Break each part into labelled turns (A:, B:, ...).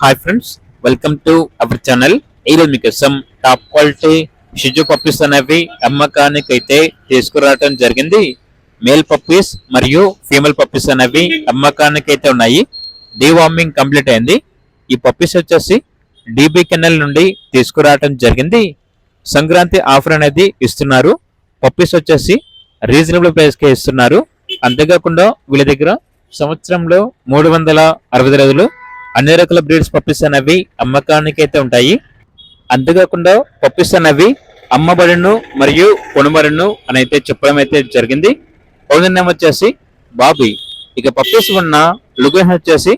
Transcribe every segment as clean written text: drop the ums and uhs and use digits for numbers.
A: Hi friends, welcome to our channel. ఈరోజు మీకోసం top quality షిజు puppies అనేవి అమ్మకానికి అయితే తీసుకురావడం జరిగింది. మేల్ పప్పీస్ మరియు ఫీమేల్ పప్పీస్ అనేవి అమ్మకానికి అయితే ఉన్నాయి. డీవార్మింగ్ కంప్లీట్ అయింది. ఈ పప్పీస్ వచ్చేసి డీబీ కెనల్ నుండి తీసుకురావడం జరిగింది. సంక్రాంతి ఆఫర్ అనేది ఇస్తున్నారు. పప్పీస్ వచ్చేసి రీజనబుల్ ప్రైస్కే ఇస్తున్నారు. అంతేకాకుండా వీళ్ళ దగ్గర సంవత్సరంలో 360 రోజులు అన్ని రకాల బ్రీడ్స్ పప్పీస్ అనేవి అమ్మకానికి అయితే ఉంటాయి. అంతేకాకుండా పప్పీస్ అనేవి అమ్మబడును మరియు కొనుబడును అని అయితే చెప్పడం అయితే జరిగింది. ఓనర్ నేమ్ వచ్చేసి బాబీ. ఇక పప్పీస్ ఉన్న లొకేషన్ వచ్చేసి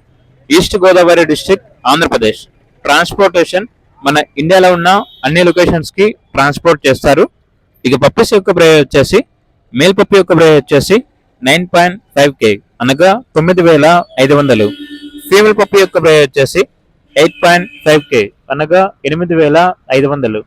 A: east Godavari district, Andhra Pradesh. Transportation మన ఇండియాలో ఉన్న అన్ని లొకేషన్స్ కి ట్రాన్స్పోర్ట్ చేస్తారు. ఇక పప్పీస్ యొక్క ప్రైస్ వచ్చేసి మేల్ పప్పీ యొక్క ప్రైస్ వచ్చేసి 9.5K అనగా 9,500. ఫీమేల్ పప్పీ యొక్క ప్రైస్ వచ్చేసి 8.5K అనగా 8,500.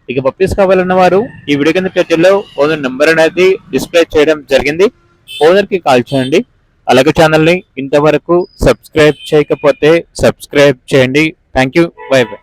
A: ఇక పప్పీస్ కావాలన్న వారు ఈ వీడియో కింద టైటిల్లో ఓనర్ నెంబర్ అనేది డిస్ప్లే చేయడం జరిగింది. ఓనర్ కి కాల్ చేయండి. అలాగే ఛానల్ ని ఇంతవరకు సబ్స్క్రైబ్ చేయకపోతే సబ్స్క్రైబ్ చేయండి. Thank you. By by.